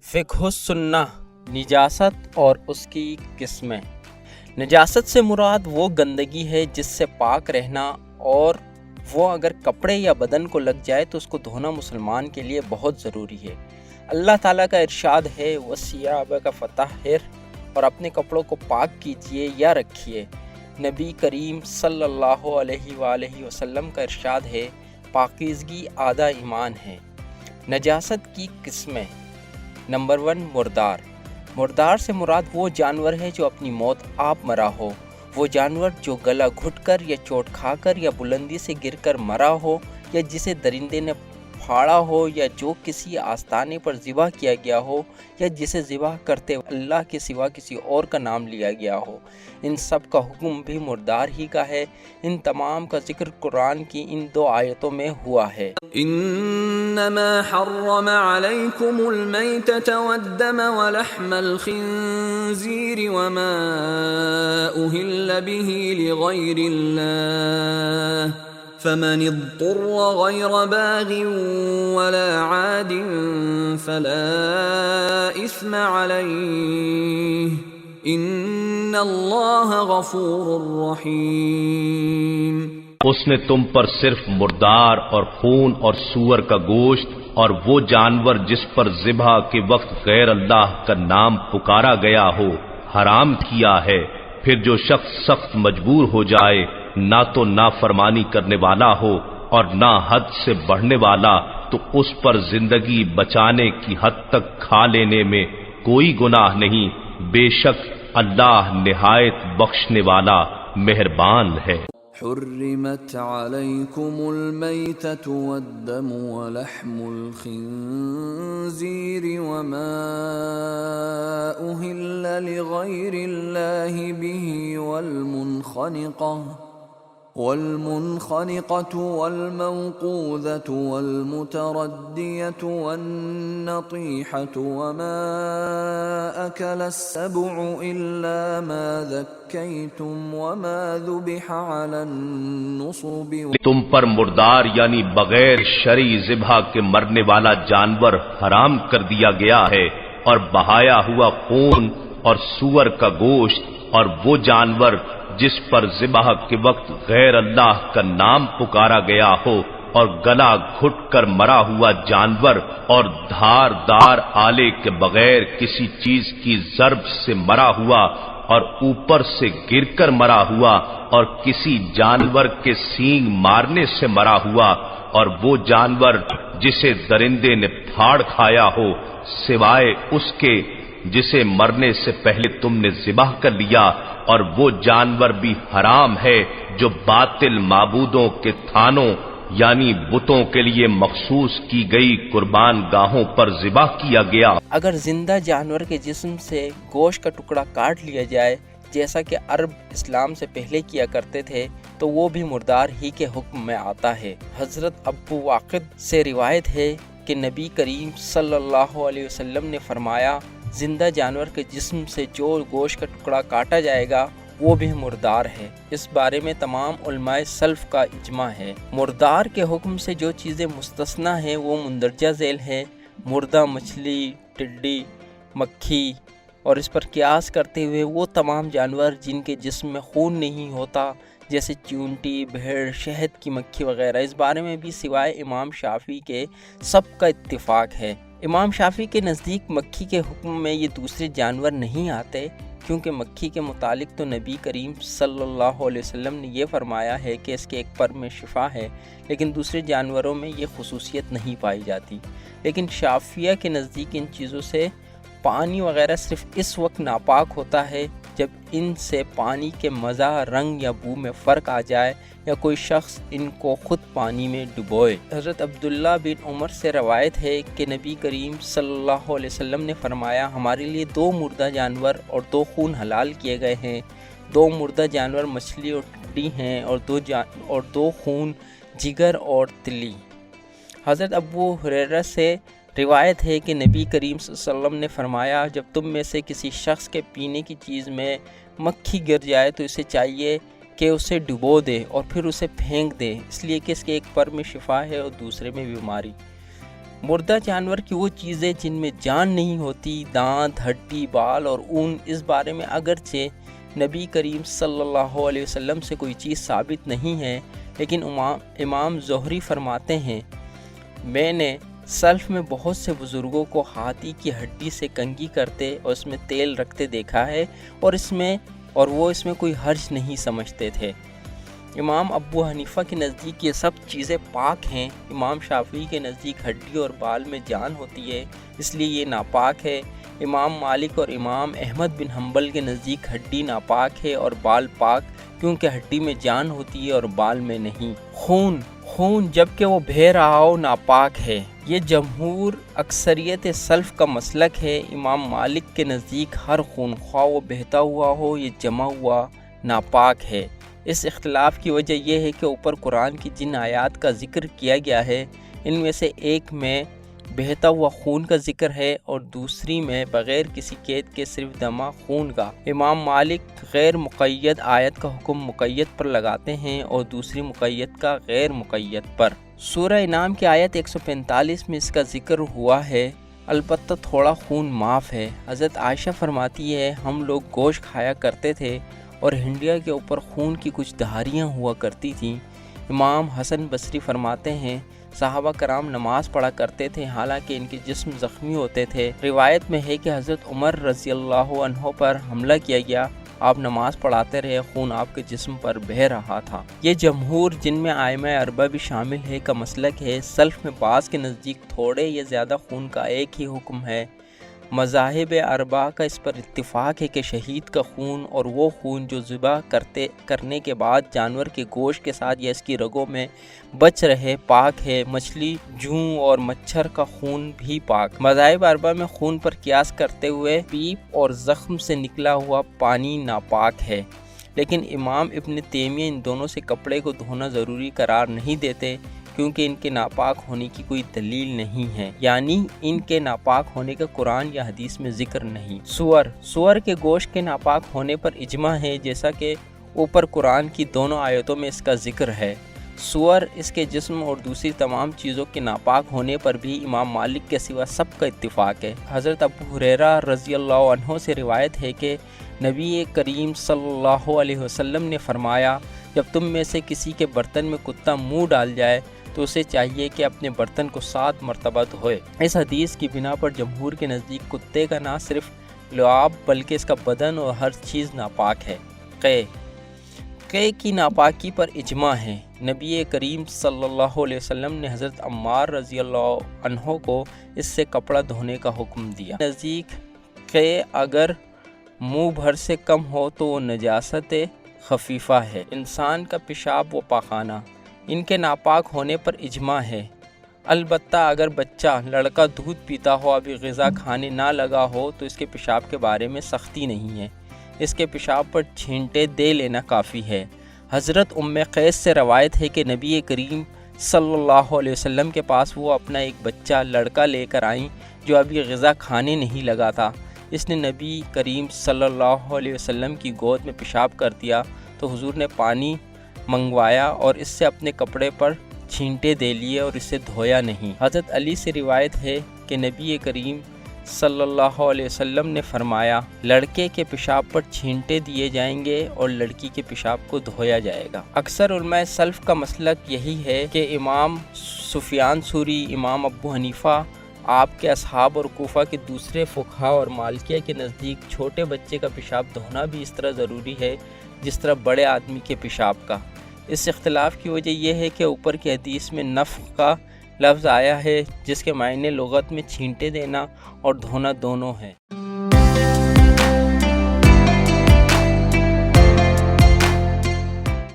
فقہ السنہ، نجاست اور اس کی قسمیں۔ نجاست سے مراد وہ گندگی ہے جس سے پاک رہنا، اور وہ اگر کپڑے یا بدن کو لگ جائے تو اس کو دھونا مسلمان کے لیے بہت ضروری ہے۔ اللہ تعالیٰ کا ارشاد ہے وَثِيَابَكَ فَطَهِّرْ، اور اپنے کپڑوں کو پاک کیجئے یا رکھیے۔ نبی کریم صلی اللہ علیہ وآلہ وسلم کا ارشاد ہے پاکیزگی آدھا ایمان ہے۔ نجاست کی قسمیں۔ نمبر 1، مردار۔ مردار سے مراد وہ جانور ہے جو اپنی موت آپ مرا ہو۔ وہ جانور جو گلا گھٹ کر یا چوٹ کھا کر یا بلندی سے گر کر مرا ہو، یا جسے درندے نے پھاڑا ہو، یا جو کسی آستانے پر ذبح کیا گیا ہو، یا جسے ذبح کرتے اللہ کے سوا کسی اور کا نام لیا گیا ہو۔ ان سب کا حکم بھی مردار ہی کا ہے۔ ان تمام کا ذکر قرآن کی ان 2 آیتوں میں ہوا ہے۔ انما حرم عليكم الميتة والدم ولحم الخنزير وما أهل به لغير الله فمن اضطر غير باغ ولا عاد فلا إثم عليه ان اللہ غفور رحیم۔ اس نے تم پر صرف مردار اور خون اور سور کا گوشت اور وہ جانور جس پر ذبح کے وقت غیر اللہ کا نام پکارا گیا ہو حرام کیا ہے۔ پھر جو شخص سخت مجبور ہو جائے، نہ تو نافرمانی کرنے والا ہو اور نہ حد سے بڑھنے والا، تو اس پر زندگی بچانے کی حد تک کھا لینے میں کوئی گناہ نہیں۔ بے شک اللہ نہایت بخشنے والا مہربان ہے۔ حرمت علیکم المیتۃ والدم ولحم الخنزیر وما أهل لغیر اللہ به والمنخنقة والموقوذة والمتردية والنطيحة وما أكل السبع إلا ما ذكيتم وما ذبح على النصب۔ تم پر مردار یعنی بغیر شرعی ذبح کے مرنے والا جانور حرام کر دیا گیا ہے، اور بہایا ہوا خون اور سور کا گوشت، اور وہ جانور جس پر ذبح کے وقت غیر اللہ کا نام پکارا گیا ہو، اور گلا گھٹ کر مرا ہوا جانور، اور دھار دار آلے کے بغیر کسی چیز کی ضرب سے مرا ہوا، اور اوپر سے گر کر مرا ہوا، اور کسی جانور کے سینگ مارنے سے مرا ہوا، اور وہ جانور جسے درندے نے پھاڑ کھایا ہو، سوائے اس کے جسے مرنے سے پہلے تم نے ذبح کر لیا، اور وہ جانور بھی حرام ہے جو باطل معبودوں کے تھانوں یعنی بتوں کے لیے مخصوص کی گئی قربان گاہوں پر ذبح کیا گیا۔ اگر زندہ جانور کے جسم سے گوشت کا ٹکڑا کاٹ لیا جائے، جیسا کہ عرب اسلام سے پہلے کیا کرتے تھے، تو وہ بھی مردار ہی کے حکم میں آتا ہے۔ حضرت ابو واقد سے روایت ہے کہ نبی کریم صلی اللہ علیہ وسلم نے فرمایا زندہ جانور کے جسم سے جو گوشت کا ٹکڑا کاٹا جائے گا وہ بھی مردار ہے۔ اس بارے میں تمام علماء سلف کا اجماع ہے۔ مردار کے حکم سے جو چیزیں مستثنی ہیں وہ مندرجہ ذیل ہے: مردہ مچھلی، ٹڈی، مکھی، اور اس پر قیاس کرتے ہوئے وہ تمام جانور جن کے جسم میں خون نہیں ہوتا، جیسے چونٹی، بھیڑ، شہد کی مکھی وغیرہ۔ اس بارے میں بھی سوائے امام شافعی کے سب کا اتفاق ہے۔ امام شافعی کے نزدیک مکھی کے حکم میں یہ دوسرے جانور نہیں آتے، کیونکہ مکھی کے متعلق تو نبی کریم صلی اللہ علیہ وسلم نے یہ فرمایا ہے کہ اس کے ایک پر میں شفا ہے، لیکن دوسرے جانوروں میں یہ خصوصیت نہیں پائی جاتی۔ لیکن شافعیہ کے نزدیک ان چیزوں سے پانی وغیرہ صرف اس وقت ناپاک ہوتا ہے جب ان سے پانی کے مزہ، رنگ یا بو میں فرق آ جائے، یا کوئی شخص ان کو خود پانی میں ڈبوئے۔ حضرت عبداللہ بن عمر سے روایت ہے کہ نبی کریم صلی اللہ علیہ وسلم نے فرمایا ہمارے لیے 2 مردہ جانور اور 2 خون حلال کیے گئے ہیں۔ 2 مردہ جانور مچھلی اور ٹڈی ہیں، اور 2 خون جگر اور تلی۔ حضرت ابو ہریرہ سے روایت ہے کہ نبی کریم صلی اللہ علیہ وسلم نے فرمایا جب تم میں سے کسی شخص کے پینے کی چیز میں مکھی گر جائے تو اسے چاہیے کہ اسے ڈبو دے اور پھر اسے پھینک دے، اس لیے کہ اس کے ایک پر میں شفا ہے اور دوسرے میں بیماری۔ مردہ جانور کی وہ چیزیں جن میں جان نہیں ہوتی، دانت، ہڈی، بال اور اون، اس بارے میں اگرچہ نبی کریم صلی اللہ علیہ وسلم سے کوئی چیز ثابت نہیں ہے، لیکن امام زہری فرماتے ہیں میں نے سلف میں بہت سے بزرگوں کو ہاتھی کی ہڈی سے کنگھی کرتے اور اس میں تیل رکھتے دیکھا ہے اور وہ اس میں کوئی حرج نہیں سمجھتے تھے۔ امام ابو حنیفہ کے نزدیک یہ سب چیزیں پاک ہیں۔ امام شافعی کے نزدیک ہڈی اور بال میں جان ہوتی ہے، اس لیے یہ ناپاک ہے۔ امام مالک اور امام احمد بن حنبل کے نزدیک ہڈی ناپاک ہے اور بال پاک، کیونکہ ہڈی میں جان ہوتی ہے اور بال میں نہیں۔ خون جبکہ وہ بہہ رہا ہو ناپاک ہے، یہ جمہور اکثریت سلف کا مسلک ہے۔ امام مالک کے نزدیک ہر خون، خواہ وہ بہتا ہوا ہو یا جمع ہوا، ناپاک ہے۔ اس اختلاف کی وجہ یہ ہے کہ اوپر قرآن کی جن آیات کا ذکر کیا گیا ہے، ان میں سے ایک میں بہتا ہوا خون کا ذکر ہے اور دوسری میں بغیر کسی قید کے صرف دمہ خون کا۔ امام مالک غیر مقید آیت کا حکم مقید پر لگاتے ہیں اور دوسری مقید کا غیر مقید پر۔ سورہ انعام کی آیت 145 میں اس کا ذکر ہوا ہے، البتہ تھوڑا خون معاف ہے۔ حضرت عائشہ فرماتی ہے ہم لوگ گوشت کھایا کرتے تھے اور ہنڈیا کے اوپر خون کی کچھ دھاریاں ہوا کرتی تھیں۔ امام حسن بصری فرماتے ہیں صحابہ کرام نماز پڑھا کرتے تھے حالانکہ ان کے جسم زخمی ہوتے تھے۔ روایت میں ہے کہ حضرت عمر رضی اللہ عنہ پر حملہ کیا گیا، آپ نماز پڑھاتے رہے، خون آپ کے جسم پر بہہ رہا تھا۔ یہ جمہور جن میں ائمہ اربعہ بھی شامل ہے کا مسلک ہے۔ سلف میں بعض کے نزدیک تھوڑے یا زیادہ خون کا ایک ہی حکم ہے۔ مذاہب اربعہ کا اس پر اتفاق ہے کہ شہید کا خون اور وہ خون جو ذبح کرنے کے بعد جانور کے گوشت کے ساتھ یا اس کی رگوں میں بچ رہے پاک ہے۔ مچھلی، جوں اور مچھر کا خون بھی پاک۔ مذاہب اربعہ میں خون پر قیاس کرتے ہوئے پیپ اور زخم سے نکلا ہوا پانی ناپاک ہے، لیکن امام ابن تیمیہ ان دونوں سے کپڑے کو دھونا ضروری قرار نہیں دیتے کیونکہ ان کے ناپاک ہونے کی کوئی دلیل نہیں ہے، یعنی ان کے ناپاک ہونے کا قرآن یا حدیث میں ذکر نہیں۔ سور کے گوشت کے ناپاک ہونے پر اجماع ہے، جیسا کہ اوپر قرآن کی دونوں آیتوں میں اس کا ذکر ہے۔ سور، اس کے جسم اور دوسری تمام چیزوں کے ناپاک ہونے پر بھی امام مالک کے سوا سب کا اتفاق ہے۔ حضرت ابو ہریرہ رضی اللہ عنہ سے روایت ہے کہ نبی کریم صلی اللہ علیہ وسلم نے فرمایا جب تم میں سے کسی کے برتن میں کتا منہ ڈال جائے تو اسے چاہیے کہ اپنے برتن کو 7 مرتبہ دھوئے۔ اس حدیث کی بنا پر جمہور کے نزدیک کتے کا نہ صرف لعاب بلکہ اس کا بدن اور ہر چیز ناپاک ہے۔ قے کی ناپاکی پر اجماع ہے۔ نبی کریم صلی اللہ علیہ وسلم نے حضرت عمار رضی اللہ عنہ کو اس سے کپڑا دھونے کا حکم دیا۔ نزدیک قے اگر منہ بھر سے کم ہو تو وہ نجاست خفیفہ ہے۔ انسان کا پیشاب و پاخانہ، ان کے ناپاک ہونے پر اجماع ہے، البتہ اگر بچہ لڑکا دودھ پیتا ہو، ابھی غذا کھانے نہ لگا ہو تو اس کے پیشاب کے بارے میں سختی نہیں ہے، اس کے پیشاب پر چھینٹے دے لینا کافی ہے۔ حضرت ام قیس سے روایت ہے کہ نبی کریم صلی اللہ علیہ وسلم کے پاس وہ اپنا ایک بچہ لڑکا لے کر آئیں جو ابھی غذا کھانے نہیں لگا تھا۔ اس نے نبی کریم صلی اللہ علیہ وسلم کی گود میں پیشاب کر دیا تو حضور نے پانی منگوایا اور اس سے اپنے کپڑے پر چھینٹے دے لیے اور اسے دھویا نہیں۔ حضرت علی سے روایت ہے کہ نبی کریم صلی اللہ علیہ وسلم نے فرمایا لڑکے کے پیشاب پر چھینٹے دیے جائیں گے اور لڑکی کے پیشاب کو دھویا جائے گا۔ اکثر علماء سلف کا مسلک یہی ہے کہ امام سفیان ثوری، امام ابو حنیفہ، آپ کے اصحاب اور کوفہ کے دوسرے فقہاء اور مالکیہ کے نزدیک چھوٹے بچے کا پیشاب دھونا بھی اس طرح ضروری ہے جس طرح بڑے آدمی کے پیشاب کا۔ اس اختلاف کی وجہ یہ ہے کہ اوپر کی حدیث میں نفخ کا لفظ آیا ہے جس کے معنی لغت میں چھینٹے دینا اور دھونا دونوں ہیں۔